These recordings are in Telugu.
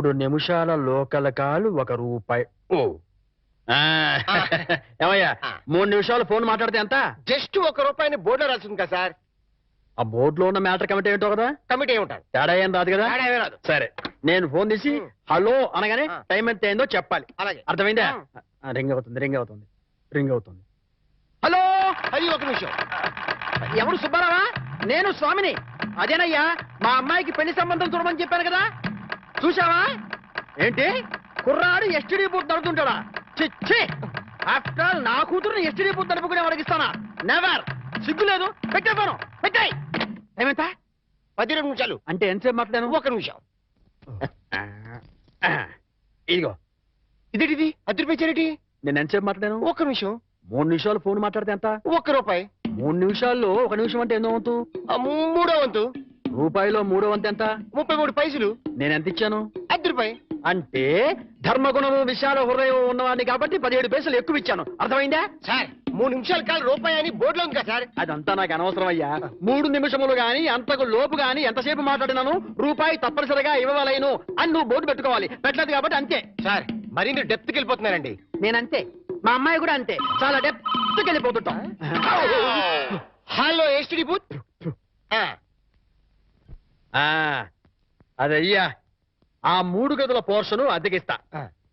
3 నిమిషాల లోకల్ కాలు ₹1. ఓ ఏమయ్యా 3 నిమిషాలు ఫోన్ మాట్లాడితే ఎంత? జస్ట్ ₹1 బోర్డులో రాసింది కదా సార్. ఆ బోర్డులో ఉన్న మ్యాటర్ కమిటీ ఏంటో కదా. కమిటీ ఏముంటారు, తేడా ఏం రాదు కదా. రాదు. సరే నేను ఫోన్ తీసి హలో అనగానే టైం ఎంత అయిందో చెప్పాలి. అలాగే అర్థమైందా? రింగ్ అవుతుంది. హలో, అది 1 నిమిషం. ఎవరు? సుబ్బారావా? నేను స్వామిని. అదేనయ్యా, మా అమ్మాయికి పెళ్లి సంబంధం చూడమని చెప్పాను కదా. చూసావా? ఏంటి కుర్రాడు ఎస్టీడీ బూత్ నడుతుంటాడా? చిచ్చి, ఆఫ్టర్ ఆల్ నా కూతురుని ఎస్టీడీ బూత్ నడుపుకునే వాడికిస్తానా? నెవర్. సిగ్గు లేదు. పెట్టేపోను. పెట్టాయి. ఏమంతా? 12 నిమిషాలు. అంటే ఎంతసేపు మాట్లాడాను? 1 నిమిషం. ఇదిగో. ఇదేంటిది ₹10 చారిటీ? నేను ఎంతసేపు మాట్లాడాను? 1 నిమిషం. 3 నిమిషాలు ఫోన్ మాట్లాడితే ఎంత? ₹1. 3 నిమిషాల్లో 1 నిమిషం అంటే ఎన్నో వంతు? 3వ వంతు. రూపాయిలో 3వ వంతు ఎంత? 33 పైసలు. నేను ఎంత ఇచ్చాను? ₹10. అంటే ధర్మగుణము విశాల హృదయం ఉన్నవాడిని కాబట్టి 17 పైసలు ఎక్కువ ఇచ్చాను. అర్థమైందా? సార్ 3 నిమిషాల కాలు ₹1 అని బోర్డులో ఉంది కదా సార్. అదంతా నాకు అనవసరం అయ్యా. 3 నిమిషములు గాని అంతకు లోపు గాని ఎంతసేపు మాట్లాడినాను రూపాయి తప్పనిసరిగా ఇవ్వవలేను అని నువ్వు బోర్డు పెట్టుకోవాలి. పెట్టలేదు కాబట్టి అంతే. సార్ మరి మీరు డెప్త్కి వెళ్ళిపోతున్నారండి. నేనంతే, మా అమ్మాయి కూడా అంతే. చాలా డెప్త్కి వెళ్ళిపోతుంటాం. Hello STD booth. అదయ్యా, ఆ 3 గదుల పోర్షను అద్దెకిస్తా.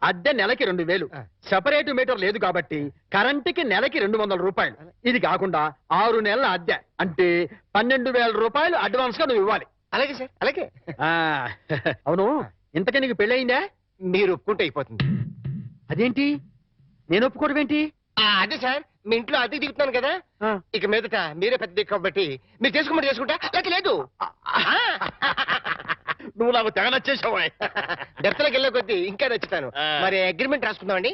అద్దె నెలకి 2000. సెపరేట్ మీటర్ లేదు కాబట్టి కరెంటుకి నెలకి ₹200. ఇది కాకుండా 6 నెలల అద్దె అంటే ₹12,000 అడ్వాన్స్ గా నువ్వు ఇవ్వాలి. అలాగే సార్, అలాగే. అవును, ఇంతకీ నీకు పెళ్ళయిందా? మీరు ఒప్పుకుంటే అయిపోతుంది. అదేంటి నేను ఒప్పుకోవడం ఏంటి? అదే సార్, మీ ఇంట్లో అద్దెకి దిగుతున్నాను కదా, ఇక మీదట మీరే పెద్ద దిక్కు కాబట్టి మీరు చేసుకోమని చేసుకుంటా. లేక లేదు. నువ్వు నాకు తెగ నచ్చేసావు. డెప్త్లోకి వెళ్ళే కొద్దీ ఇంకా నచ్చుతాను. మరి అగ్రిమెంట్ రాసుకుందామండి.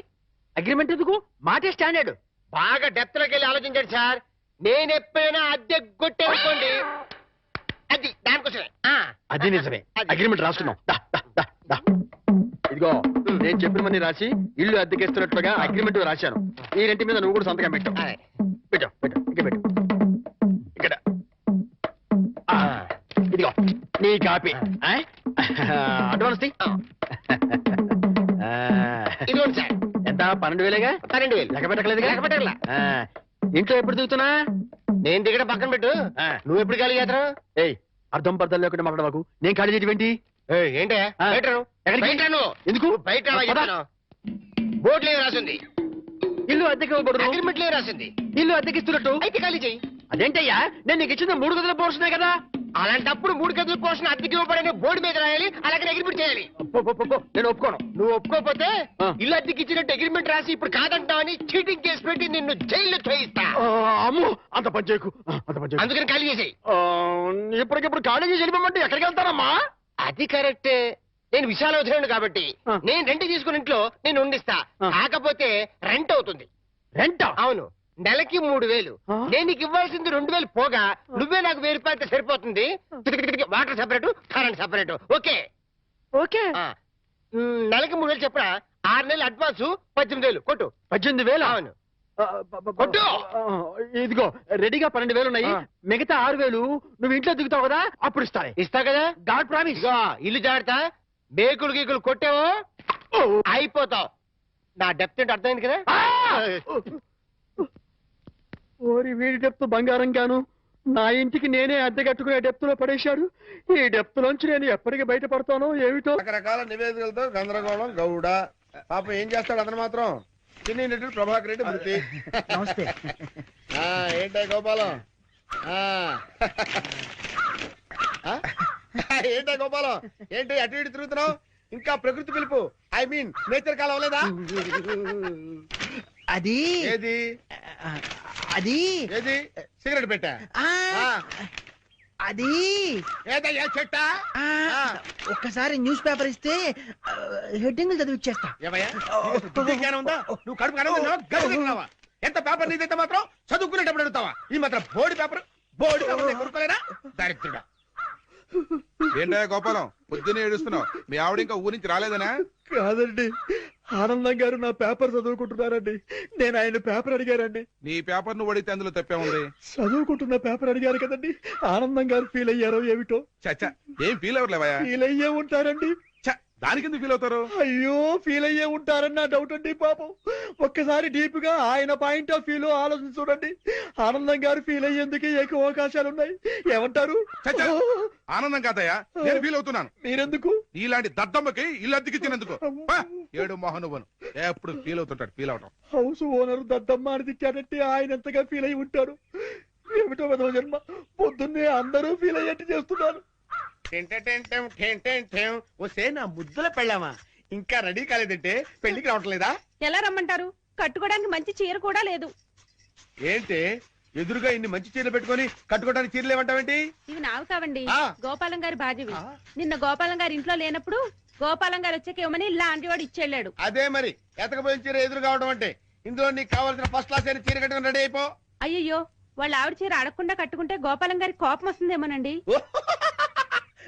అగ్రిమెంట్ ఎందుకు? మాటే స్టాండర్డ్. బాగా డెప్త్లోకి వెళ్ళి ఆలోచించండి సార్. నేను ఎప్పుడైనా అద్దె కొట్టేసుకోండి, అది దానికోసమే. అది నిజమే. అగ్రిమెంట్ రాసుకున్నాం. ఇదిగో, నేను చెప్పినవన్నీ రాసి ఇల్లు అద్దెకిస్తున్నట్లుగా అగ్రిమెంట్ రాశాను. ఈ రెంటి మీద నువ్వు కూడా సంతకం పెట్టు. ఇక్కడ ఇదిగో నీ కాపీ. అడ్వాన్స్ ఇదిగోండి సార్. ఎంత? 12,000గా? 12,000. లెక్క పెట్టలేదుగా? లెక్క పెట్టగల. ఇంట్లో ఎప్పుడు దిగుతున్నా? నేను దిగడం పక్కన పెట్టు, నువ్వు ఎప్పుడు ఖాళీ చేస్తావు? ఏయ్, అర్థం పర్థం లేకుండా మాట్లాడవాకు. నేను ఖాళీ చేయడం ఏంటి? ఏంటే ఎందుకు? బయట బోర్డులో రాసింది ఇల్లు అద్దెకి ఇవ్వకూడదు, అగ్రిమెంట్ లో రాసింది ఇల్లు అద్దెకిస్తున్నట్టు. అయితే ఖాళీ చెయ్యి. అదేంటయ్యా, నేను నీకు ఇచ్చిన 3 గదుల పోర్షనే కదా. అలాంటప్పుడు 3 గదుల పోర్షన్ అద్దెకి ఇవ్వబడని బోర్డు మీద రాయాలి, అలాగే అగ్రిమెంట్ చేయాలి. నేను ఒప్పుకోను. నువ్వు ఒప్పుకోకపోతే ఇల్లు అద్దెకి ఇచ్చినట్టు అగ్రిమెంట్ రాసి ఇప్పుడు కాదంటావని చీటింగ్ కేసు పెట్టి నిన్ను జైల్లో చేయిస్తా. అమ్మో, అంత పని చేయకు. అందుకని ఖాళీ చేసేయి. ఇప్పటికిప్పుడు ఖాళీ చేసి వెళ్ళిపోమంటే ఎక్కడికి వెళ్తానమ్మా? అది కరెక్టే. నేను విశాల వదిలేను కాబట్టి నేను రెంట్ తీసుకుని ఇంట్లో నేను ఉండిస్తా. కాకపోతే రెంట్ అవుతుంది. రెంట్? అవును, నెలకి 3,000. నేను నీకు ఇవ్వాల్సింది 2,000 పోగా నువ్వే నాకు ₹1,000 సరిపోతుంది. Water separate, current separate. Okay okay. నెలకి 3,000 చెప్పరా? 6 నెలలు అడ్వాన్స్ 18,000 కొట్టు. 18,000? అవును కొట్టు. ఇదిగో రెడీగా 12,000 ఉన్నాయి. మిగతా 6,000 నువ్వు ఇంట్లో దిగుతావు కదా, అప్పుడు ఇస్తా కదా. God promise. ఇల్లు జాగ్రత్త. మేకులు గీకులు కొట్టావో అయిపోతావు. నా డెప్త్ ఏంటి అర్థమైంది కదా. ఓరి, వీడి డెప్త్ బంగారం గాను నా ఇంటికి నేనే అద్దె కట్టుకునే డెప్త్ లో పడేశాడు. ఈ డెప్త్ నుంచి నేను ఎప్పటికి బయటపడతానో ఏమిటో. రకరకాల నివేదికలతో గందరగోళం. గౌడ పాపం ఏం చేస్తాడు అతను మాత్రం. చిన్ని నటుడు ప్రభాకర్ రెడ్డి మృతి. నమస్తే. ఏంటో గోపాలం, ఏంటో గోపాలం, ఏంటి అటు ఇటు తిరుగుతున్నావు? ఇంకా ప్రకృతి పిలుపు, ఐ మీన్ నేచర్ కాలం అవ్వలేదా? అది ఏది అది ఏది సిగరెట్ పెట్టా? అది ఏదయ్యా చెట్టా? ఒక్కసారి న్యూస్ పేపర్ ఇస్తే హెడ్డింగ్ చదివి ఇచ్చేస్తా. ఉందా? నువ్వు కడుపు కడుగుతున్నావా? ఎంత పేపర్ నీదైతే మాత్రం చదువుకునేటప్పుడు అడుగుతావా? ఈ మాత్రం బోర్డు పేపర్ కొనుక్కోలేనా? దరిద్రుడా. ఏంటయ్యా గోపాలం, పొద్దున్నే ఏడుస్తున్నావు? మీ ఆవిడ ఇంకా ఊరి నుంచి రాలేదనా? కాదండి, ఆనందం గారు నా పేపర్ చదువుకుంటున్నారండి. నేను ఆయన పేపర్ అడిగారండి. నీ పేపర్ నువ్వు అడిగితే అందులో తప్పే ఉంది. చదువుకుంటున్న పేపర్ అడిగారు కదండి. ఆనందం గారు ఫీల్ అయ్యారో ఏమిటో. చచ్చా, ఏం ఫీల్ అవ్వలేవా? ఫీల్ అయ్యే ఉంటారండి. దానికి ఎందుకు ఫీల్ అవుతారు? అయ్యో ఫీల్ అయ్యే ఉంటారని నా డౌట్ అండి పాపం. ఒక్కసారి డీప్ గా ఆయన పాయింట్ ఆఫ్ వ్యూ లో ఆలోచన చూడండి. ఆనందం గారు ఫీల్ అయ్యేందుకు ఎక్కువ అవకాశాలు ఉన్నాయి. ఏమంటారు? చచ్చా, ఆనందం కాదయ్యా, నేను ఫీల్ అవుతున్నాను. మీరెందుకు? ఇలాంటి దద్దమ్మకి ఇల్లు అద్దెకిచ్చినందుకు. ఏడు మోహనువను ఎప్పుడు ఫీల్ అవుతుంటాడు. ఫీల్ అవటం హౌస్ ఓనర్ దద్దమ్మ అని తిట్టాడంటే ఆయన ఎంతగా ఫీల్ అయి ఉంటాడు. ఏమిటో విధవ జన్మ, పొద్దున్నే అందరూ ఫీల్ అయ్యేట్టు చేస్తున్నారు. వస్తే నా ముద్దుల పెళ్ళామా ఇంకా రెడీ కాలేదంటే పెళ్లికి రావట్లేదా? ఎలా రమ్మంటారు? కట్టుకోవడానికి మంచి చీర కూడా లేదు. ఏంటి ఎదురుగా ఇన్ని మంచి చీరలు పెట్టుకొని కట్టుకోవడానికి చీరలు ఏమంటావేంటి? ఇవి నావి కావండి, ఆ. గోపాలం గారి బాధ్యవి. నిన్న గోపాలం గారి ఇంట్లో లేనప్పుడు గోపాలం గారు వచ్చాక ఇవ్వమని లాంటి వాడు ఇచ్చెళ్ళాడు. అదే మరి ఎతకపోయిన చీర ఎదురు కావడం అంటే. ఇందులో నీకు కావాల్సిన ఫస్ట్ క్లాస్ అయిన చీర కట్టుకుని రెడీ అయిపో. అయ్యయ్యో, వాళ్ళ ఆవిడ చీర అడగకుండా కట్టుకుంటే గోపాలం గారి కోపం వస్తుందేమోనండి.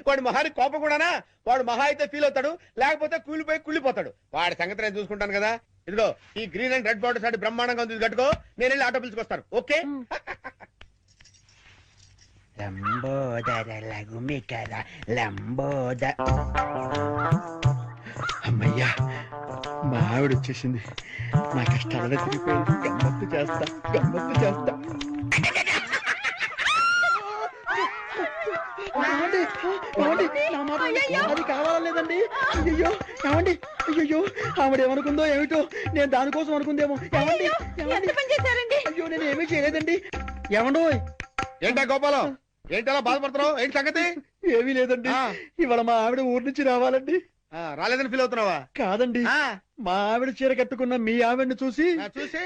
వాడు మహానికి కోపం కూడానా? వాడు మహా అయితే ఫీల్ అవుతాడు, లేకపోతే కూలిపోయి కుళ్ళిపోతాడు. వాడి సంగతి నేను చూసుకుంటాను కదా. ఇదిగో ఈ గ్రీన్ అండ్ రెడ్ బార్డర్ సాటి బ్రహ్మాండంగా ఉంది, ఇది కట్టుకో. నేను వెళ్ళి ఆటో పిలుచుకొస్తాను. ఓకే? అమ్మయ్యా, మా ఆవిడ వచ్చేసింది. నా కష్టాలను తిరిగిపోయింది. గమ్మత్తు చేస్తా, గమ్మత్తు చేస్తా. అది కావాలేదండి. అయ్యో ఏమండి, అయ్యో ఆవిడ ఏమనుకుందో ఏమిటో, నేను దానికోసం అనుకుందేమో. ఏమండి, ఎంత పని చేశారండి? అయ్యో నేను ఏమీ చేయలేదండి. ఏమండో? ఏంటా గోపాలం, ఏంటి అలా బాధపడుతున్నావు? ఏంటి సంగతి? ఏమీ లేదండి, ఇవాళ మా ఆవిడ ఊరి నుంచి రావాలండి. రాలేదని ఫీల్ అవుతున్నావా? కాదండి, మా ఆవిడ చీర కట్టుకున్న మీ ఆవిడని చూసి చూసి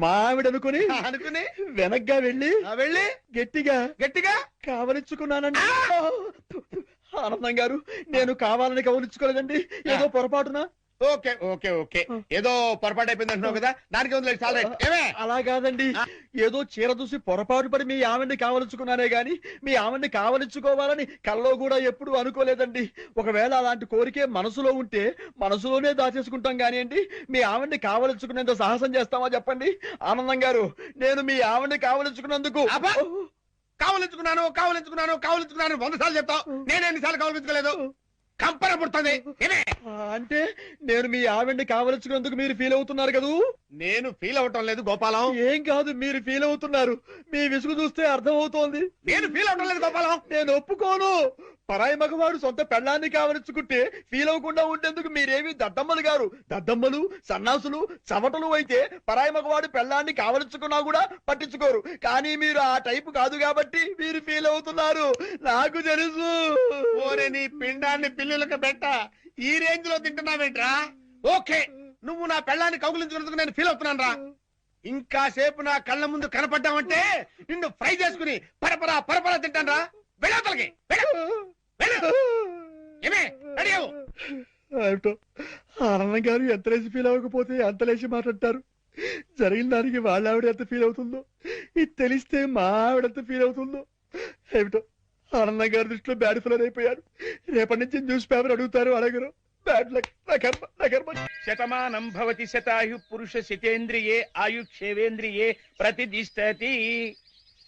మా ఆవిడ అనుకుని వెనక్గా వెళ్ళి గట్టిగా గట్టిగా కావలించుకున్నానండి. ఆనందం గారు, నేను కావాలని కవలించుకోలేదండి, ఏదో పొరపాటున. ఓకే ఓకే ఓకే, ఏదో పొరపాటు అయిపోయింది అంటున్నావు కదా, దానికి ఉంది చాలా. అలా కాదండి, ఏదో చీర చూసి పొరపాటు పడి మీ ఆవిడ్ని కావలించుకున్నానే గాని మీ ఆవిడ్ని కావలించుకోవాలని కల్లో కూడా ఎప్పుడు అనుకోలేదండి. ఒకవేళ అలాంటి కోరికే మనసులో ఉంటే మనసులోనే దాచేసుకుంటాం కానివ్వండి, మీ ఆవిడ్ని కావలించుకునేంత సాహసం చేస్తామా చెప్పండి? ఆనందం గారు, నేను మీ ఆవిడ్ని కావలించుకున్నందుకు కావలించుకున్నాను కావలించుకున్నాను కావలించుకున్నాను 100 సార్లు చెప్తావు. నేను ఎన్నిసార్లు కావలించుకోలేదు? కంపన పుడుతుంది. అంటే నేను మీ ఆవిడ్ని కావలించుకున్నందుకు మీరు ఫీల్ అవుతున్నారు కదూ? నేను ఫీల్ అవటం లేదు గోపాలం. ఏం కాదు, మీరు ఫీల్ అవుతున్నారు. మీ విసుగు చూస్తే అర్థం అవుతోంది. నేను ఫీల్ అవటం లేదు గోపాలం. నేను ఒప్పుకోను. పరాయి మగవాడు సొంత పెళ్ళాన్ని కావలించుకుంటే ఫీల్ అవ్వకుండా ఉండేందుకు మీరేమి దద్దమ్మలు గారు? దద్దమ్మలు, సన్నాసులు, చవటలు అయితే పరాయి మగవాడు పెళ్ళాన్ని కావలించుకున్నా కూడా పట్టించుకోరు. కానీ మీరు ఆ టైపు కాదు కాబట్టి మీరు ఫీల్ అవుతున్నారు, నాకు తెలుసు. ఓరే నీ పిండాన్ని పిల్లులకు పెట్ట, ఈ రేంజ్ లో తింటున్నావేంట్రా? ఓకే, నువ్వు నా పెళ్ళాన్ని కౌగులించుకున్నందుకు నేను ఫీల్ అవుతున్నాను రా. ఇంకా సేపు నా కళ్ళ ముందు కనపడ్డావంటే నిన్ను ఫ్రై చేసుకుని పరపరా పరపరా తింటాను రా. వెళ్ళతలకి ఆనందం గారు ఎంత లేచి ఫీల్ అవ్వకపోతే అంత లేచి మాట్లాడతారు. జరిగిన దానికి వాళ్ళ ఆవిడ ఎంత ఫీల్ అవుతుందో, ఇది తెలిస్తే మా ఆవిడ ఎంత ఫీల్ అవుతుందో ఏమిటో. ఆనందం గారి దృష్టిలో బ్యాడ్ ఫిలర్ అయిపోయారు. రేపటి నుంచి న్యూస్ పేపర్ అడుగుతారు, అడగరు. Bad luck. నా కర్మ. శతమానం భవతి శతాయు పురుష శతేంద్రియే ఆయుక్షేవేంద్రియే ప్రతిదిష్టతి.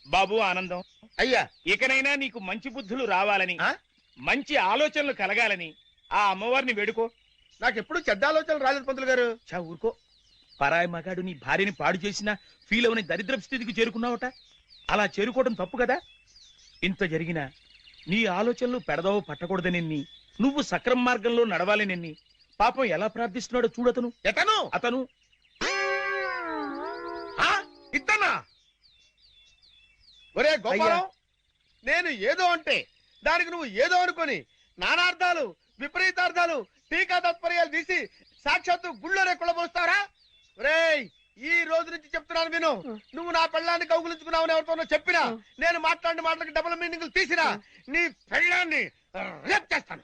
బాబు ఆనందం, అయ్యా, ఇకనైనా నీకు మంచి బుద్ధులు రావాలని, మంచి ఆలోచనలు కలగాలని ఆ అమ్మవారిని వేడుకో. నాకెప్పుడు చెడ్డ ఆలోచనలు రాలేదు పంతులు గారు. ఊరుకో. పరాయి మగాడు నీ భార్యని పాడు చేసినా ఫీల్ అవని దరిద్ర స్థితికి చేరుకున్నావట. అలా చేరుకోవడం తప్పు కదా. ఇంత జరిగినా నీ ఆలోచనలు పెడదావు పట్టకూడదనెన్ని, నువ్వు సక్రమ మార్గంలో నడవాలనెన్ని పాపం ఎలా ప్రార్థిస్తున్నాడో చూడతను. అతను ఇతనా? ఒరే గోపాలం, నేను ఏదో అంటే దానికి నువ్వు ఏదో అనుకొని నానార్థాలు విపరీతార్థాలు టీకా తత్పర్యాలు తీసి సాక్షాత్తు గుళ్ళోనే కుళ్ళబోస్తారా? ఒరేయ్, ఈ రోజు నుంచి చెప్తున్నాను విను. నువ్వు నా పెళ్ళాన్ని కౌగులించుకున్నావని ఎవరితోనో చెప్పినా, నేను మాట్లాడిన మాటలకి డబుల్ మీనింగ్లు తీసినా నీ పెళ్ళాన్ని రేప్ చేస్తాను.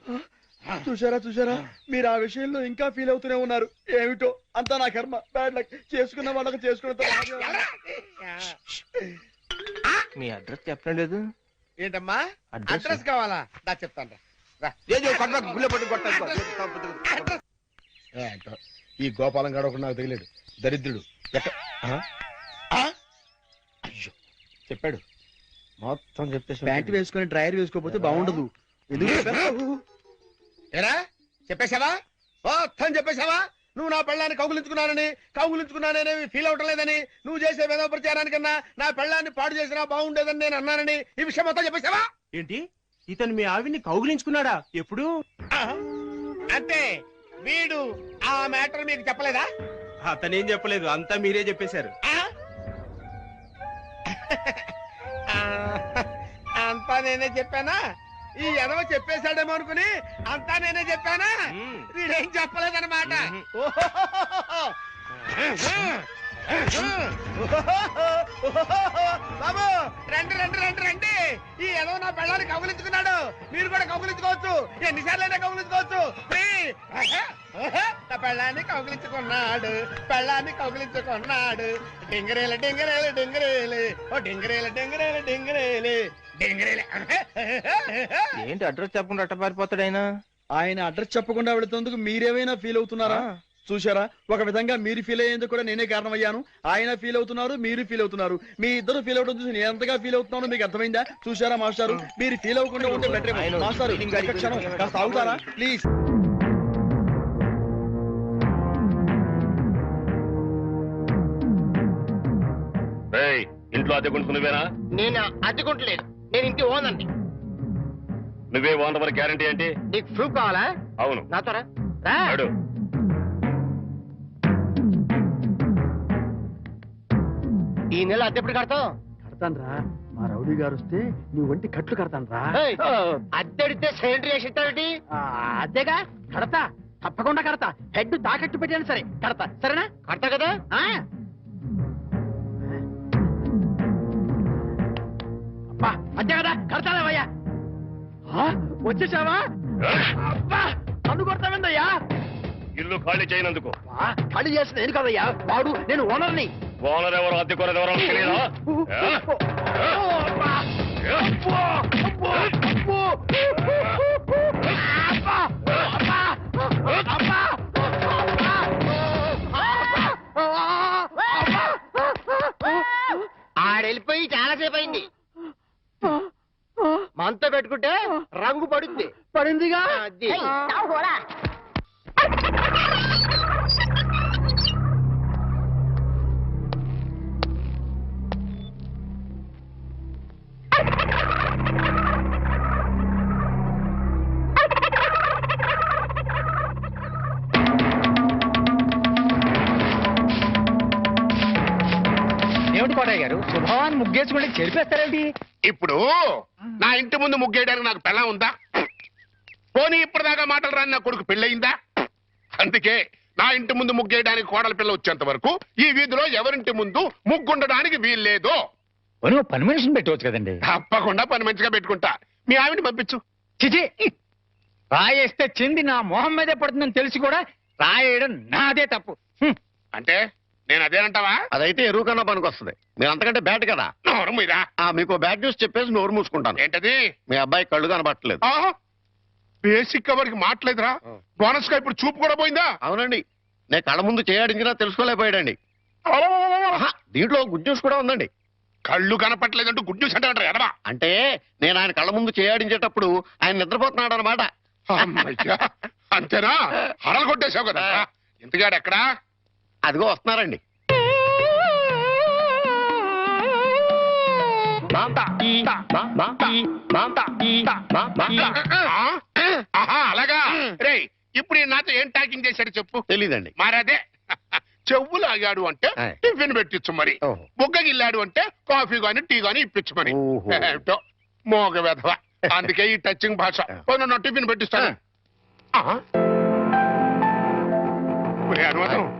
చూసారా, మీరు ఆ విషయంలో ఇంకా ఫీల్ అవుతూనే ఉన్నారు. ఏమిటో అంతా నా కర్మ. Bad luck. చేసుకున్న వాళ్ళకి చేసుకున్న. మీ అడ్రస్ చెప్పలేదు. ఏంటమ్మా అడ్రస్ కావాలా? దా చెప్తాను. ఈ గోపాలం గడ ఒకటి నాకు తగిలేడు, దరిద్రుడు. అయ్యో చెప్పాడు, మొత్తం చెప్పేసి. ప్యాంట్ వేసుకుని డ్రైయర్ వేసుకోకపోతే బాగుండదు. ఎరా చెప్పేశావా మొత్తం చెప్పేశావా? నువ్వు నా పెళ్ళాన్ని కౌగులించుకున్నానని ఫీల్ అవటం లేదని, నువ్వు చేసే వేద ప్రచారానికన్నా నా పెళ్ళాన్ని పాడు చేసినా బాగుండేదని నేను అన్నానని ఈ విషయం మొత్తం చెప్పేశావా? ఏంటి ఇతను మీ ఆవిడ్ని కౌగిలించుకున్నాడా? ఎప్పుడు? అంటే వీడు ఆ మ్యాటర్ మీకు చెప్పలేదా? అతనేం చెప్పలేదు, అంతా మీరే చెప్పేశారు. అంతా నేనే చెప్పానా? ఈ ఎదవ చెప్పేశాడేమో అనుకుని అంతా నేనే చెప్పానా? వీడేం చెప్పలేదన్నమాట. బాబు రండి రండి రండి రండి, ఈ ఎదవ నా పెళ్ళాన్ని కౌగులించుకున్నాడు. మీరు కూడా కౌగులించుకోవచ్చు, ఎన్నిసార్లైనా కౌగులించుకోవచ్చు. నా పెళ్ళాన్ని కౌగులించుకున్నాడు, డింగరేలు డింగరేలు డింగరేలు, ఓ డింగరేలు డింగరేలు డింగరేలు డింగరేలు. ఏంటి అడ్రస్ చెప్పకుండా అట్ట పారిపోతాడు ఆయన? ఆయన అడ్రస్ చెప్పకుండా వెళుతున్నందుకు మీరేమైనా ఫీల్ అవుతున్నారా? చూశారా, ఒక విధంగా మీరు ఫీల్ అయ్యేందుకు కూడా నేనే కారణమయ్యాను. ఆయన ఫీల్ అవుతున్నారు, మీరు ఫీల్ అవుతున్నారు. మీ ఇద్దరు ఫీల్ అవడం చూసి నేను ఎంతగా ఫీల్ అవుతున్నానో మీకు అర్థమైందా? చూశారా మాస్టారు, మీరు ఫీల్ అవ్వకుండా ఉంటే బెటర్. మాస్టారు ఒక్క క్షణం కాస్త ఆగుతారా ప్లీజ్? ఇంట్లో అద్దెకుంటు నువ్వేనా? నేను అద్దెకుంటలేదు, నేను ఇంటి ఓనండి. నువ్వే ఓనర్ మరి గ్యారంటీ ఏంటి? నీకు ప్రూఫ్ కావాలా? అవును. నాతో రా. అడు. ఈ నెల అద్దె ఎప్పుడు కడతావు? కడతాన్రా, మా రౌడీ గారు వస్తే నీ ఒంటి కట్లు కడతాన్రా. అద్దె అడిగితే సిలిండర్ వేసి ఇస్తావేంటి? అదేగా కడతా, తప్పకుండా కడతా. హెడ్ తాకట్టు పెట్టాను సరే కడతా, సరేనా? కడతా కదా. అంతే కదా, కడతాలేవయ్యా. వచ్చేసావా? అబ్బా, నన్ను కొడతావేందయ్యా? ఇల్లు ఖాళీ చేయనందుకు. ఖాళీ చేసిన నేను కదయ్యా, వాడు నేను ఓనర్ని. ఓనర్ ఎవరు, అద్దె కొనరు ఎవరో తెలియదా? ఆడెళ్ళిపోయి చాలాసేపు అయింది. మనతో పెట్టుకుంటే రంగు పడుద్ది. పడిందిగా. అది ఏమిటి కోటయ్య గారు, శుభవాన్ని ముగ్గేసుకుంటే చెరిపేస్తారేంటి? ఇప్పుడు నా ఇంటి ముందు ముగ్గేయడానికి నాకు పెళ్ళం ఉందా? పోనీ ఇప్పటిదాకా మాటలు రాని నా కొడుకు పెళ్ళయిందా? అందుకే నా ఇంటి ముందు ముగ్గేయడానికి కోడల పిల్ల వచ్చేంత వరకు ఈ వీధిలో ఎవరింటి ముందు ముగ్గుండడానికి వీల్లేదు. పని మనిషిని పెట్టవచ్చు కదండి. తప్పకుండా పని మంచిగా పెట్టుకుంటా. మీ ఆవిడ పంపించు. చిచి, రాయేస్తే చింది నా మొహం మీదే పడుతుందని తెలిసి కూడా రాయేయడం నాదే తప్పు. అంటే నేను అదేనంటావా? అదైతే ఎరువు కన్నా పనికి వస్తుంది. మీరు అంతకంటే బ్యాట్ కదా. నోరు మీరా. మీకు బ్యాడ్ న్యూస్ చెప్పేసి నోరు మూసుకుంటాను. ఏంటది? మీ అబ్బాయి కళ్ళు కనబట్టలేదు. బేసిక్ కవర్కి మాట్లేదురా. బోనస్ గా ఇప్పుడు చూపు కూడా పోయిందా? అవునండి, నేను కళ్ళ ముందు చేయాడించినా తెలుసుకోలేకపోయాడండి. దీంట్లో గుడ్ న్యూస్ కూడా ఉందండి. కళ్ళు కనపట్లేదంటూ గుడ్ న్యూస్ అంటే ఎడవా? అంటే నేను ఆయన కళ్ళ ముందు చేయాడించేటప్పుడు ఆయన నిద్రపోతున్నాడు అనమాట. అంతేనా? హరలు కొట్టేశావు కదా. ఇంతగాడు ఎక్కడా? అదిగో వస్తున్నారండి. అలాగా. రే, ఇప్పుడు నాతో ఏం టాకింగ్ చేశాడు చెప్పు. తెలీదండి. మరదే చెవులు ఆగాడు అంటే టిఫిన్ పెట్టించు మరి. బుగ్గగిల్లాడు అంటే కాఫీ గాని టీ గాని ఇప్పించు మరి. ఏమిటో మోగ వెధవ. అందుకే ఈ టచింగ్ భాష. నా టిఫిన్ పెట్టిస్తాను.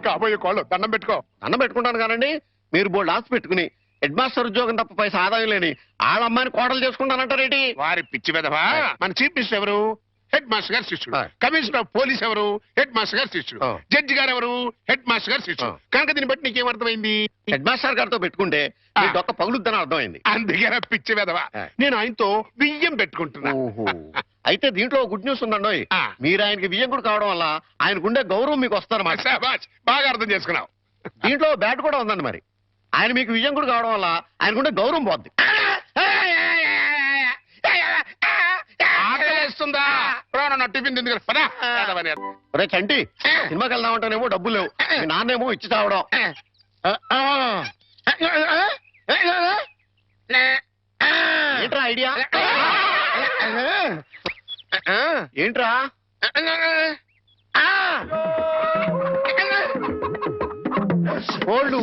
కాబోయే కోళ్ళు దండం పెట్టుకో. దండం పెట్టుకుంటాను కానండి. మీరు బోల్డ్ ఆస్తి పెట్టుకుని హెడ్ మాస్టర్ ఉద్యోగం తప్ప పైసా ఆదాయం లేని వాళ్ళ అమ్మాయిని కోడలు చేసుకుంటానంటారేంటి? వారి పిచ్చి వెధవా. మన చీఫ్ మినిస్టర్ ఎవరు? హెడ్ మాస్టర్ గారు శిష్యుడు. కమిషనర్ ఆఫ్ పోలీస్ ఎవరు? హెడ్ మాస్టర్ గారు శిష్యుడు. జడ్జి గారు ఎవరు? హెడ్ మాస్టర్ గారు శిష్యుడు. కనుక దీన్ని బట్టి నీకేమర్థమైంది? హెడ్ మాస్టర్ గారితో పెట్టుకుంటే మీ డొక్క పగులుద్దని అర్థమైంది. అందుకే పిచ్చి వెధవా. నేను ఆయనతో బియ్యం పెట్టుకుంటున్నా. అయితే దీంట్లో గుడ్ న్యూస్ ఉందండి. మీరు ఆయనకి బియ్యంకుడు కావడం వల్ల ఆయనకుండే గౌరవం మీకు వస్తారన్నమాట. బాగా అర్థం చేసుకున్నావు. దీంట్లో బ్యాట్ కూడా ఉందండి. మరి ఆయన మీకు విజయంకుడు కావడం వల్ల ఆయనకుండే గౌరవం పోద్ది. ఆకలేస్తుందా నా టిఫిన్ తింది కదా పదా ఒరే చంటి సినిమాకి వెళ్దామంటేనేమో డబ్బులు లేవు మీ నాన్నేమో ఇచ్చి తావడం ఏంట్రా ఐడియా ఏంట్రా కోళ్ళు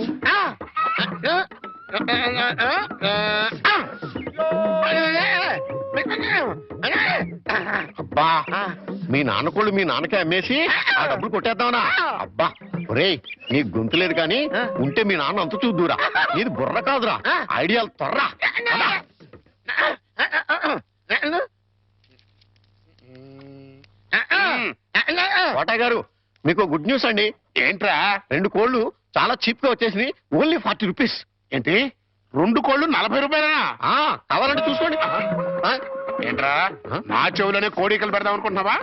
అబ్బా మీ నాన్న కోళ్ళు మీ నాన్నకే అమ్మేసి ఆ డబ్బులు కొట్టేద్దామనా అబ్బా ఒరేయ్ నీ గొంతు లేదు కానీ ఉంటే మీ నాన్న అంత చూద్దురా నీది బుర్ర కాదురా ఐడియాలు త్వరరా కోటయ్య గారు మీకు గుడ్ న్యూస్ అండి ఏంట్రా 2 కోళ్ళు చాలా చీప్ గా వచ్చేసింది ఓన్లీ 40 రూపీస్ ఏంటి 2 కోళ్ళు 40 రూపాయలనా కావాలంటే చూసుకోండి ఏంట్రా నా చెవులోనే కోడికలు పెడదాం అనుకుంటున్నావా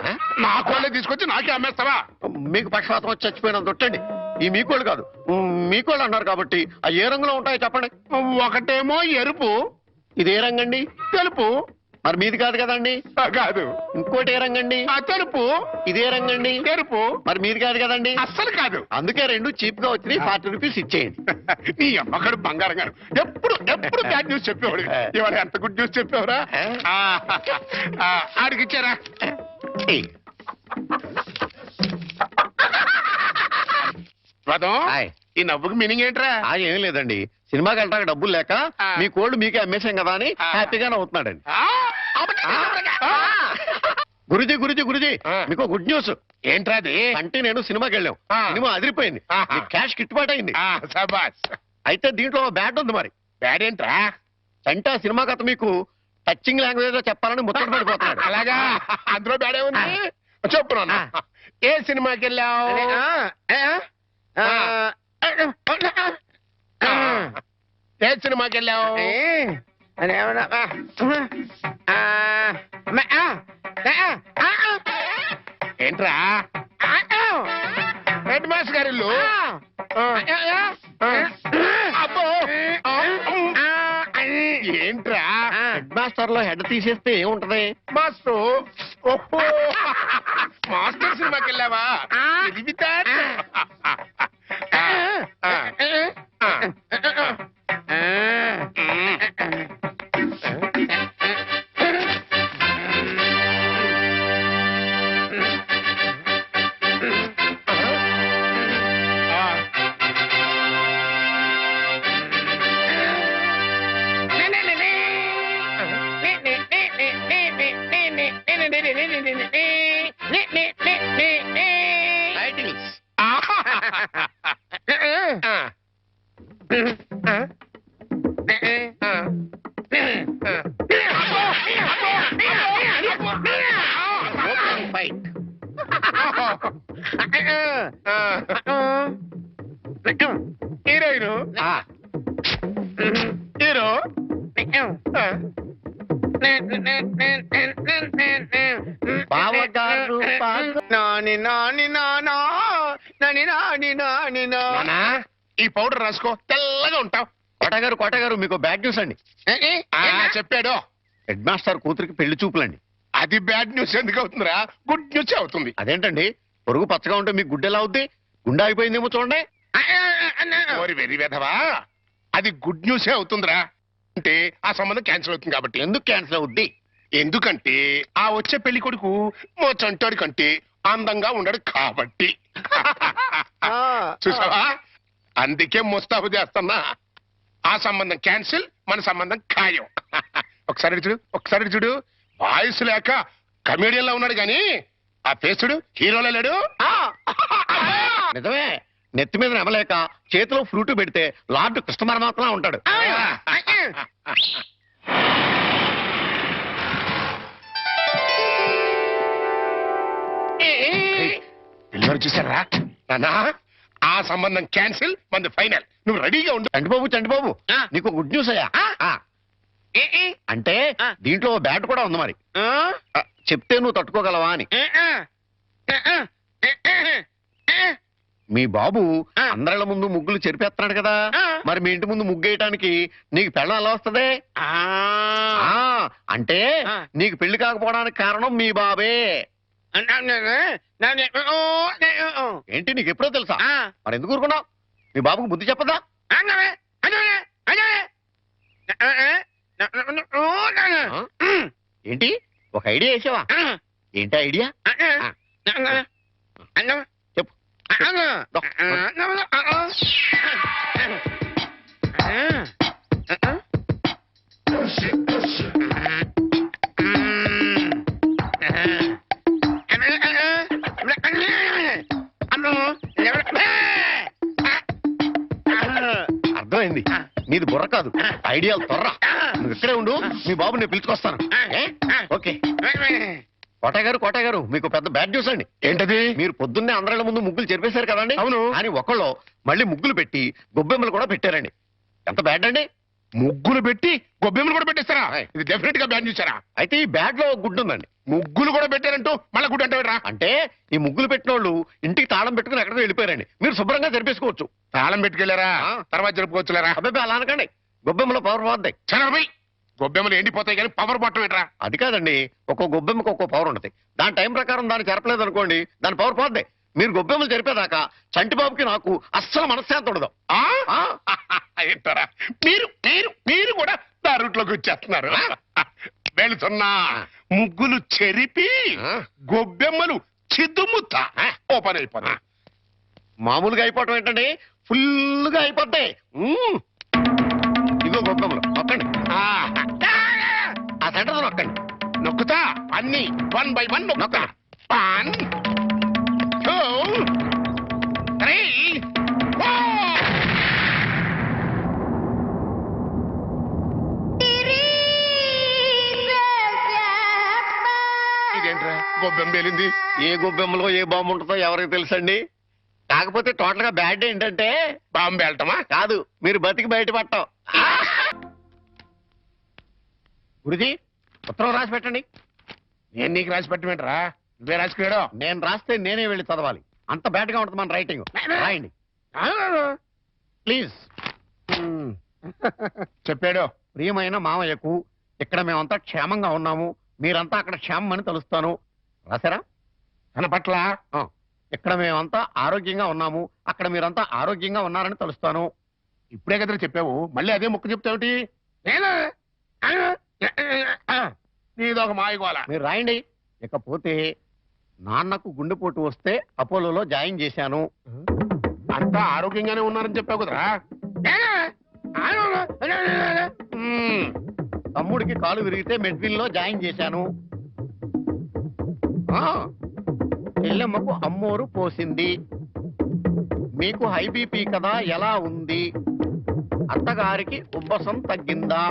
నా కోళ్ళే తీసుకొచ్చి నాకే అమ్మేస్తావా మీకు పక్షపాతం వచ్చి చచ్చిపోయినంత దొట్టండి ఈ మీ కోళ్ళు కాదు మీ కోళ్ళు అన్నారు కాబట్టి ఆ ఏ రంగులో ఉంటాయో చెప్పండి ఒకటేమో ఎరుపు ఇది ఏ రంగండి తెలుపు మరి మీది కాదు కదండి కాదు ఇంకోటి ఏ రంగండి తెలుపు ఇదే రంగండి తెలుపు మరి మీది కాదు కదండి అస్సలు కాదు అందుకే 2 చీప్ గా వచ్చినాయి 40 రూపీస్ ఇచ్చేయండి నీ అమ్మకడు బంగారం గారు ఎప్పుడు ఎప్పుడు బ్యాడ్ న్యూస్ చెప్పేవాడు ఇవాళ ఎంత గుడ్ న్యూస్ చెప్పేవరా ఆడికి ఇచ్చారా రథం ఈ నవ్వుకి మీనింగ్ ఏంట్రా ఏం లేదండి సినిమాకి వెళ్ళడానికి డబ్బులు లేక మీ కోళ్ళు మీకే అమ్మేశాం కదా అని హ్యాపీగానే అవుతున్నాడండి గురుజీ గురుజీ గురుజీ మీకు గుడ్ న్యూస్ ఏంట్రా అది అంటే నేను సినిమాకి వెళ్ళాం సినిమా అదిరిపోయింది క్యాష్ గిట్టుబాటు అయింది అయితే దీంట్లో బ్యాట్ ఉంది మరి బ్యాడ్ ఏంట్రా అంటే ఆ సినిమా కథ మీకు టచింగ్ లాంగ్వేజ్ లో చెప్పాలని ముచ్చట పడిపోతున్నాడు అలాగా అందులో బ్యాడే ఉంది చెప్పు నాన్న ఏ సినిమాకి వెళ్ళావు ఏ సినిమాకి వెళ్ళావు ఏంట్రా హెడ్ మాస్టర్ గారి ఇల్లు అబ్బో ఏంట్రా హెడ్ మాస్టర్ లో హెడ్ తీసేస్తే ఏముంటది మాస్టర్ ఓహో మాస్టర్ సినిమాకి వెళ్ళావా తెలివితే హీరోయిన్ హీరో బావగారు నాని నాని నానా నాని నాని నాని నానా ఈ పౌడర్ రాసుకో తెల్లగా ఉంటావు కోట గారు మీకు బ్యాడ్ న్యూస్ అండి చెప్పాడు హెడ్ మాస్టర్ కూతురికి పెళ్లి చూపులండి అది బ్యాడ్ న్యూస్ ఎందుకు అవుతుందిరా గుడ్ న్యూస్ అవుతుంది అదేంటండి పొరుగు పచ్చగా ఉంటే మీకు గుడ్డ ఎలా అవుద్ది గుండె అయిపోయిందేమో చూడండి ఓరి వెర్రి వెధవా అది గుడ్ న్యూసే అవుతుందిరా అంటే ఆ సంబంధం క్యాన్సిల్ అవుతుంది కాబట్టి ఎందుకు క్యాన్సిల్ అవుద్ది ఎందుకంటే ఆ వచ్చే పెళ్లి కొడుకు మా చంటోడి కంటే అందంగా ఉండడు కాబట్టి చూసావా అందుకే ముస్తాబు చేస్తున్నా ఆ సంబంధం క్యాన్సిల్ మన సంబంధం ఖాయం ఒకసారి చూడు వాయిస్ లేక కమేడియన్ లా ఉన్నాడు గాని ఆ ఫేసుడు హీరోలో లేడు నిజమే నెత్తి మీద నెమలేక చేతిలో ఫ్రూట్ పెడితే లార్డ్ కృష్ణ పరమాత్మ ఉంటాడు పిల్లలు చూసారా నానా ఆ సంబంధం క్యాన్సిల్ మంది ఫైనల్ నువ్వు రెడీగా ఉండు చంటిబాబు నీకు గుడ్ న్యూస్ అయ్యా అంటే దీంట్లో బ్యాట్ కూడా ఉంది మరి చెప్తే నువ్వు తట్టుకోగలవా అని మీ బాబు అందరిళ్ళ ముందు ముగ్గులు చెరిపేస్తున్నాడు కదా మరి మీ ఇంటి ముందు ముగ్గేయటానికి నీకు పెళ్ళం ఎలా వస్తది? అంటే నీకు పెళ్లి కాకపోవడానికి కారణం మీ బాబే. ఏంటి నీకు ఎప్పుడో తెలుసా? మరి ఎందుకు ఊరుకున్నావు? మీ బాబుకు బుద్ధి చెప్పదా? ఏంటి ఒక ఐడియా వేసావా? ఏంటి ఐడియా? చెప్పు. అర్థమైంది, నీది బుర్ర కాదు, ఐడియాలు తొర్రా. నువ్వు ఇక్కడే ఉండు, మీ బాబు నేను పిలుచుకొస్తాను. ఓకే. కోటయ్య గారు మీకు పెద్ద బ్యాడ్ న్యూస్ అండి. ఏంటది? మీరు పొద్దున్నే అందరిళ్ళ ముందు ముగ్గులు చెరిపేశారు కదండి. అవును. అని ఒకళ్ళు మళ్ళీ ముగ్గులు పెట్టి గొబ్బెమ్మలు కూడా పెట్టారండి. ఎంత బ్యాడ్ అండి? ముగ్గులు పెట్టి గొబ్బెమ్మలు కూడా పెట్టేస్తారా? ఇది డెఫినెట్ గా బ్యాన్ చేశారా? అయితే ఈ బ్యాడ్ లో గుడ్డు ఉందండి. ముగ్గులు కూడా పెట్టారంటూ మళ్ళీ గుడ్డు అంటే అంటే ఈ ముగ్గులు పెట్టిన వాళ్ళు ఇంటికి తాళం పెట్టుకుని ఎక్కడికో వెళ్ళిపోయారండి. మీరు శుభ్రంగా జరిపేసుకోవచ్చు. తాళం పెట్టుకెళ్లారా? తర్వాత జరుపుకోవచ్చులేరా? అబ్బాయి అలా అనకండి, గొబ్బెమ్మలో పవర్ పోద్దాయి. చనబోయ్ గొబ్బెమ్మలు ఎండిపోతాయి కానీ పవర్ బట్టం ఏంట్రా? అది కాదండి, ఒక్కో గొబ్బెమ్మకి ఒక్కో పవర్ ఉంటుంది. దాని టైం ప్రకారం దాన్ని చెరపలేదు అనుకోండి, దాని పవర్ పోద్ది. మీరు గొబ్బెమ్మలు జరిపేదాకా చంటిబాబుకి నాకు అస్సలు మనశ్శాంతి ఉండదు. ఏంటారా మీరు మీరు మీరు కూడా నా రూట్లోకి వచ్చేస్తున్నారు. వెళుతున్నా ముగ్గులు చెరిపి గొబ్బెమ్మలు చిద్దుముత్తా ఓ పని అయిపోతా. మామూలుగా అయిపోవటం ఏంటండి, ఫుల్గా అయిపోతాయి. ఇదిగో గొబ్బెమ్మలు నొక్కండి, ఆ సెంటర్ నొక్కండి. నొక్కుతా అన్ని 1 by 1 నొక్కుతా. 1 2 3 4. ఇదేంట్రా గొబ్బెమ్మ పేలింది? ఏ గొబ్బెమ్మలో ఏ బాంబు ఉంటుందో ఎవరికి తెలుసండి. కాకపోతే టోటల్ గా బ్యాడ్ ఏంటంటే బాంబు వెళ్ళటమా కాదు, మీరు బతికి బయటపడటం. గురుజీ ఉత్తరం రాసి పెట్టండి. నేను నీకు రాసి పెట్టమేంట్రా? నువ్వే రాసుకున్నాడు. నేను రాస్తే నేనే వెళ్ళి చదవాలి, అంత బ్యాడ్ గా ఉంటుంది మన రైటింగ్. రాయండి ప్లీజ్. చెప్పాడు. ప్రియమైన మామయ్యకు, ఇక్కడ మేమంతా క్షేమంగా ఉన్నాము, మీరంతా అక్కడ క్షేమం అని తలుస్తాను. రాశారా? తన పట్ల ఇక్కడ మేమంతా ఆరోగ్యంగా ఉన్నాము, అక్కడ మీరంతా ఆరోగ్యంగా ఉన్నారని తలుస్తాను. ఇప్పుడే కదా చెప్పావు, మళ్ళీ అదే ముక్క చెప్తావుటి? నీదొక మాయగోళ. మీరు రాయండి. ఇకపోతే నాన్నకు గుండెపోటు వస్తే అపోలోలో జాయిన్ చేశాను. అంతా ఆరోగ్యంగానే ఉన్నారని చెప్పావు కదరా. తమ్ముడికి కాలు విరిగితే మెడ్విల్ లో జాయిన్ చేశాను. చెల్లెమ్మకు అమ్మోరు పోసింది. మీకు హై బీపీ కదా, ఎలా ఉంది? అత్తగారికి ఉబ్బసం తగ్గిందా?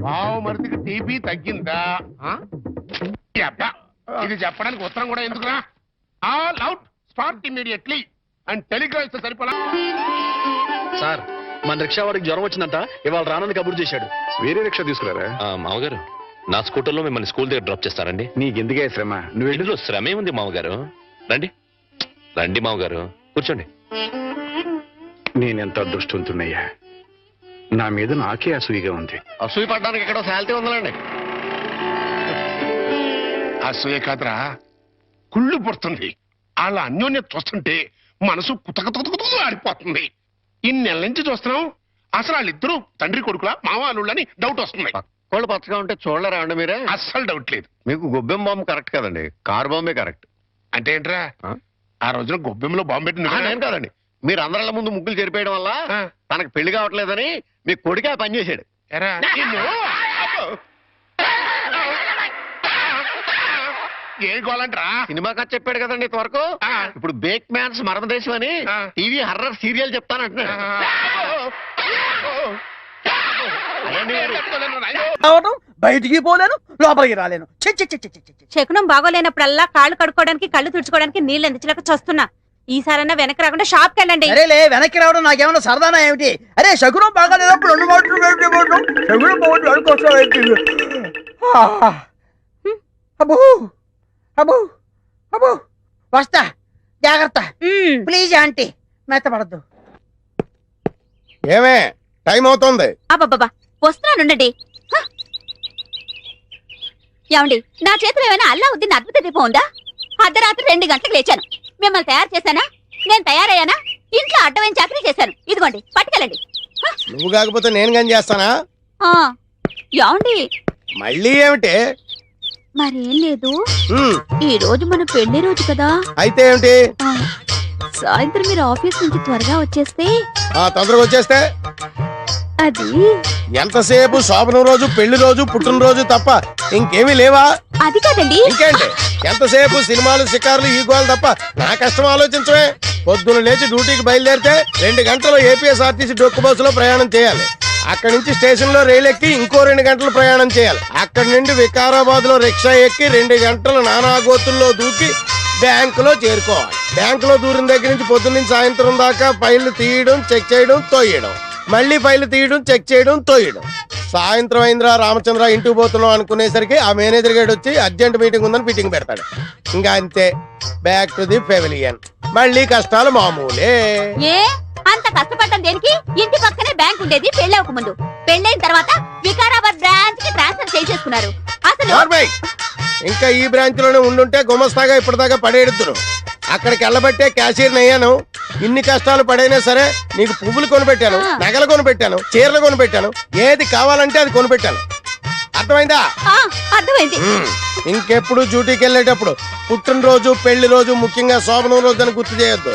బావు మరిదికి టీబీ తగ్గిందా? ఇది చెప్పడానికి ఉత్తరం కూడా ఎందుకురా? All out, start immediately and Telegram ఇస్తే సరిపోలా. సార్, మన రిక్షా వాడికి జ్వరం వచ్చిందంట, ఇవాళ రానని కబురు చేశాడు. వేరే రిక్షా తీసుకురారా? మామగారు, నా స్కూటర్లో మిమ్మల్ని స్కూల్ దగ్గర డ్రాప్ చేస్తారండి. నీకెందుకే శ్రమ? నువ్వు ఇందులో శ్రమే ఉంది మామగారు. రండి రండి మామగారు, కూర్చోండి. నేనెంత అదృష్టవంతున్నయ్యా, నా మీద నాకే అసూయగా ఉంది. అసూయ పడ్డానికి ఎక్కడో శాలిటీ ఉందండి. అసూయ కాదురా, కుళ్ళు పుడుతుంది. వాళ్ళ అన్యోన్యత చూస్తుంటే మనసు కుతకుతకుతూ ఆడిపోతుంది. ఇన్ని నెలల నుంచి చూస్తున్నాం, అసలు వాళ్ళిద్దరూ తండ్రి కొడుకులా మావాళ్ళని డౌట్ వస్తుంది. కోళ్ళు పచ్చగా ఉంటే చూడలేరా అండి మీరే? అస్సలు డౌట్ లేదు. మీకు గొబ్బెం బాంబు కరెక్ట్ కదండి, కారు బాంబే కరెక్ట్. అంటే ఏంట్రా, ఆ రోజున గొబ్బెమ్మలో బాంబు పెట్టింది నేను కాదండి. మీరు అందరిళ్ళ ముందు ముగ్గులు చెరిపేయడం వల్ల తనకు పెళ్లి కావట్లేదని మీ కొడుకే పని చేశాడు. ఏ గోలంట్రా? సినిమా కథ చెప్పాడు కదండి ఇంతవరకు. ఇప్పుడు బేక్ మ్యాన్స్ మరమదేశం అని టీవీ హర్రర్ సీరియల్ చెప్తానంటున్నాడు. బయటికి పోలేను, లోపలికి రాలేను. శకునం బాగోలేనప్పుడల్లా కాళ్ళు కడుక్కోవడానికి కళ్ళు తుడుచుకోవడానికి నీళ్ళు ఎందుకు చస్తున్నా. ఈసారన్నా వెనక్కి రాకుండా షాప్కి వెళ్ళండి. అరేలే, వెనక్కి రావడం నాకేమన్నా సరదానా ఏమిటి? అరే, శకునం బాగాలేనప్పుడు 2 మాటలు శకునం బాగుంది అనుకోసం. అబ్బో అబ్బో అబ్బో, వస్తా, జాగ్రత్త ప్లీజ్ ఆంటీ, మెత్తపడద్దు. ఏమే టైం అవుతోంది. అబ్బబ్బబ్బా వస్తున్నానుండండి. ఏమండి నా చేతిలో ఏమైనా అల్లావుద్దీన్ అద్భుత దీపం ఉందా? అర్ధరాత్రి 2 గంటలకు లేచాను. మిమ్మల్ని తయారు చేశానా? నేను తయారయ్యానా? ఇంట్లో అడ్డమైన చాకరీ చేశాను. ఇదిగోండి పట్టుకెళ్ళండి. నువ్వు కాకపోతే నేను కానీ చేస్తానా? ఏమండి మళ్ళీ ఏమిటి? మరేం లేదు, ఈ రోజు మన పెళ్లి రోజు కదా. అయితే ఏమిటి? సాయంత్రం మీరు ఆఫీస్ నుంచి త్వరగా వచ్చేస్తే. తొందరగా వచ్చేస్తే అది ఎంతసేపు శోభనం రోజు, పెళ్లి రోజు, పుట్టినరోజు తప్ప ఇంకేమీ లేవా? అది కాదండి. ఇంకేంటి? ఎంతసేపు సినిమాలు, షికారులు, ఈ గోలు తప్ప నా కష్టం ఆలోచించవే. పొద్దున లేచి డ్యూటీకి బయలుదేరితే 2 గంటలు ఏపీఎస్ఆర్టీసీ డొక్కు బస్సులో ప్రయాణం చేయాలి. అక్కడి నుంచి స్టేషన్ లో రైలు ఎక్కి ఇంకో 2 గంటలు ప్రయాణం చేయాలి. అక్కడి నుండి వికారాబాద్ లో రిక్షా ఎక్కి 2 గంటలు నానాగోతుల్లో దూకి బ్యాంకులో చేరుకోవాలి. బ్యాంకులో దూరిన దగ్గర నుంచి పొద్దున్న నుంచి సాయంత్రం దాకా ఫైళ్లు తీయడం, చెక్ చేయడం, తోయడం, మళ్ళీ ఫైళ్లు తీయడం, చెక్ చేయడం, తోయడం. సాయంత్రం అయిందిరా రామచంద్ర ఇంటికి పోతున్నాం అనుకునేసరికి ఆ మేనేజర్ గేట్ వచ్చి అర్జెంట్ మీటింగ్ ఉందని ఫిట్టింగ్ పెడతాడు. ఇంకా అంతే, బ్యాక్ టు ది పెవిలియన్. మళ్ళీ కష్టాలు మామూలే. అంత కష్టపడటం దేనికి? ఇంటి పక్కనే బ్యాంక్ ఉండేది పెళ్ళవక ముందు. పెళ్ళైన తర్వాత వికారాబాద్ బ్రాంచ్ కి ట్రాన్స్ఫర్ చేసేసుకున్నారు. అసలు ఇంకా ఈ బ్రాంచ్ లోనే ఉండుంటే గుమస్తాగా ఇప్పటిదాకా పడేడుతురు. అక్కడికి వెళ్ళబట్టే క్యాషియర్ అయ్యాను. ఇన్ని కష్టాలు పడైనా సరే నీకు పువ్వులు కొనిపెట్టాను, నగలు కొనిపెట్టాను, చీరలు కొనిపెట్టాను, ఏది కావాలంటే అది కొనిపెట్టాను. అర్థమైందా? అర్థమైంది. ఇంకెప్పుడు డ్యూటీకి వెళ్ళేటప్పుడు పుట్టినరోజు, పెళ్లి రోజు, ముఖ్యంగా శోభనం రోజు అని గుర్తు చేయొద్దు.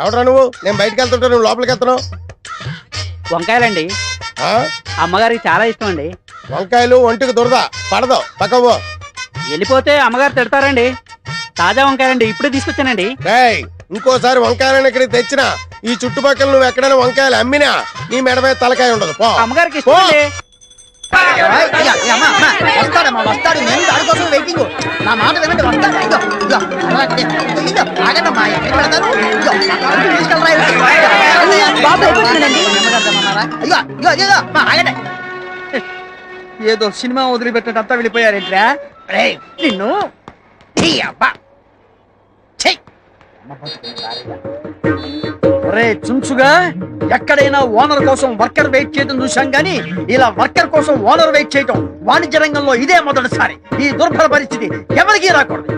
ఎవడరా నువ్వు? నేను బయటకు వెళ్తుంటా, నువ్వు లోపలికి వెళ్తున్నావు. వంకాయలండి, అమ్మగారికి చాలా ఇష్టం అండి. వంకాయలు ఒంటికి దురద పడదు, పక్కవో. వెళ్ళిపోతే అమ్మగారు తిడతారండి. తాజా వంకాయలండి, ఇప్పుడే తీసుకొచ్చానండి. ఇంకోసారి వంకాయలను ఇక్కడికి తెచ్చినా, ఈ చుట్టుపక్కల నువ్వు ఎక్కడైనా వంకాయలు అమ్మినా నీ మెడ మీద తలకాయ ఉండదు. పో. అమ్మగారికి ఇష్టం అండి. వస్తాడమ్మా, వస్తాడు. నేను దానికోసం వెయిటింగ్. నా మాట వినండి, వస్తాడు. ఆగండమ్మా, ఎక్కడికి వెళ్తారు? ఆగండి. ఏదో సినిమా వదిలిపెట్టినట్టు వెళ్ళిపోయారేంట్రా? నిన్ను చుంచుగా ఎక్కడైనా ఓనర్ కోసం వర్కర్ వెయిట్ చేయడం చూశాం గానీ ఇలా వర్కర్ కోసం ఓనర్ వెయిట్ చేయటం వాణిజ్య రంగంలో ఇదే మొదటిసారి. ఈ దుర్భర పరిస్థితి ఎవరికీ రాకూడదు.